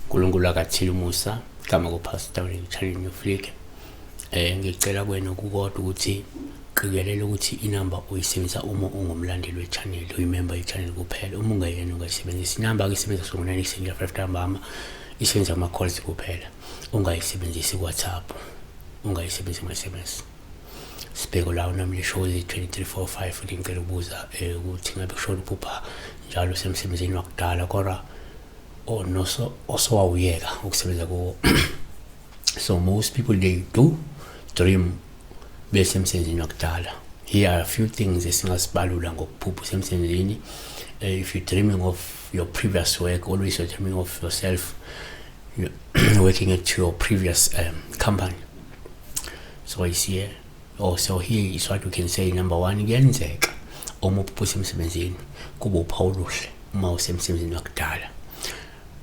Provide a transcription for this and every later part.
uNkulunkulu akathile umusa kama kuPastor Charlie Nyuflike. Ngicela kuwena ukukodwa ukuthi qikelela ukuthi inamba uyisebenzisa uma ungumlandeli wechannel, uyimember yechannel kuphela. Uma ungayena ungayisebenzisa inamba isebenzisa ngo-965 ntambama, isebenza ama-calls kuphela. Ungayisebenzisi WhatsApp, ungayisebenzisi ama-SMS. Sibheke la unami shows 2345 futhi ngicela ukubuza ukuthi ngabe kusho uphupha njalo semsebenzini wakudala kodwa osowawuyeka ukusebenza kuwo. So most people, they do dream besemsebenzini wakudala. Here are a few things esingasibalula ngokuphupha semsebenzini. If you're dreaming of your previous work, always you're dreaming of yourself working at your previous company. So I see here. Also here is what we can say. Number one, kuyenzeka uma uphupha semsebenzini kuba uphawu luhle uma usemsebenzini wakudala.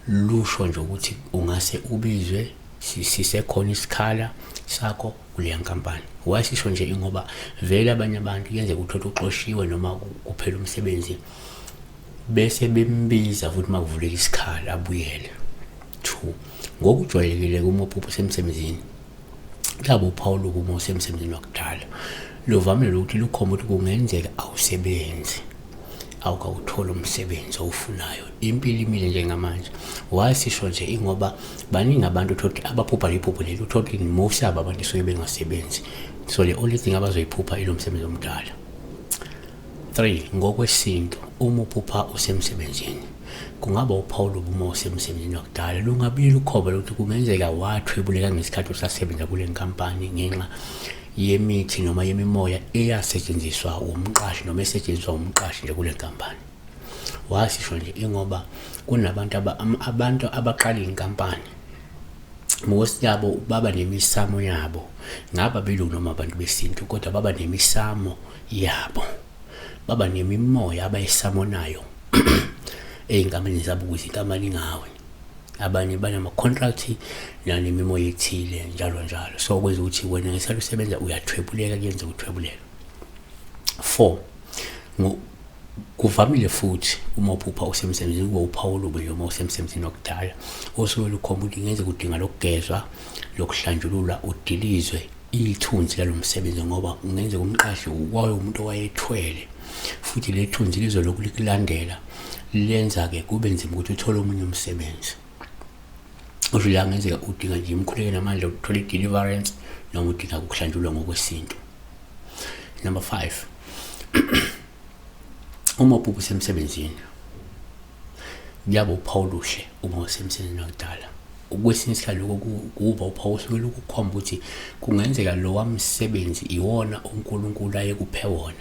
Lusho nje ukuthi ungase ubizwe sisekhona isikhala sakho kuleya nkampani. Wasisho nje ingoba vele abanye abantu kuyenzeka ukuthi uxoshiwe noma kuphela umsebenzi bese bembiza futhi makuvuleka isikhala abuyele. 2, ngokujwayelekile uma uphupha semsebenzini labo uPaul uma usemsebenzini wakudala lovamile ukuthi lukhomba ukuthi kungenzeka awusebenzi awukawuthola umsebenzi awufunayo. Impilo imile njengamanje. Wasisho nje ingoba baningi abantu uthothi abaphupha iphupho leli uthothi most abantu soke bengasebenzi. So the only thing abazoyiphupha ilo msebenzi omdala. 3, ngokwesinto uma uphupha usemsebenzini kungaba uPaul uma usemsebenzini wakudala lungabili ukhoba ukuthi kungenzeka wathwebuleka ngesikhathi usasebenza kule nkampani ngenxa yemithi noma yemimoya eyasetshenziswa umqashi noma esetshenziswa umqashi nje kule nkampani. Wasisho nje ingoba kunabantu abantu abaqala inkampani most yabo baba nemisamo yabo, ngaba belungu noma abantu besintu kodwa baba nemisamo yabo, baba nemimoya abayisamonayo ey'nkampani zabo ukuze inkampani ingawe. Abanye banama-contract nanemimoya ethile njalo njalo. So kwenza ukuthi wena ngesikhathi usebenza uyathwebuleka, kuyenza ukuthwebuleka. 4, kuvamile futhi uma uphupha usemsebenzini kuba uPaul uma usemsebenzini wakudala osuke lukhomba ukuthi ngeze kudinga lokugezwa lokuhlanjulula udilizwe ithunzi lalo msebenzi ngoba ungenze umqashi wayo umuntu owayethwele futhi le thunzi lizokulandela lenza ke kube nzima ukuthi uthole omunye umsebenzi. Ujula ngenzeka udinga nje imkhuleko namandla ukuthola deliverance noma udinga ukuhlanjulwa ngokwesintu. Number 5, uma uphupha usemsebenzini kuyaba uPaul uhle uma usemsebenzini wakudala. Ukwesinye isikhathi lokho kuba uPaul usuke ukukhomba ukuthi kungenzeka lo wamsebenzi iwona uNkulunkulu ayekuphe wona,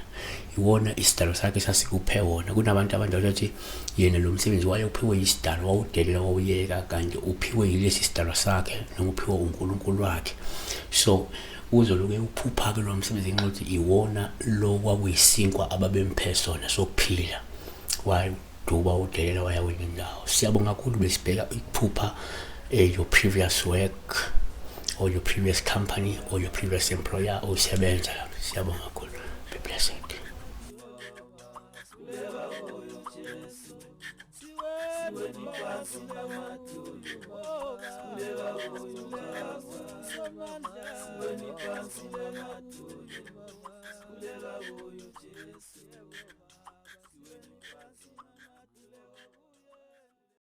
iwona isidalo sakhe sasikuphe wona. Kunabantu abathi yena lo msebenzi wayephiwe isidalo wawudelela wawuyeka kanti uphiwe yilesi sidalo sakhe noma uphiwe uNkulunkulu wakhe. So uzoloke uphupha ke lo msebenzi ngithi iwona lo kwakuyisinkwa ababemphe sona sokuphila waduba udelela wayawena indawo. Siyabonga kakhulu besibheka ukuphupha your previous work or your previous company or your previous employer or sebenza. Siyabonga kakhulu. Be blessed. When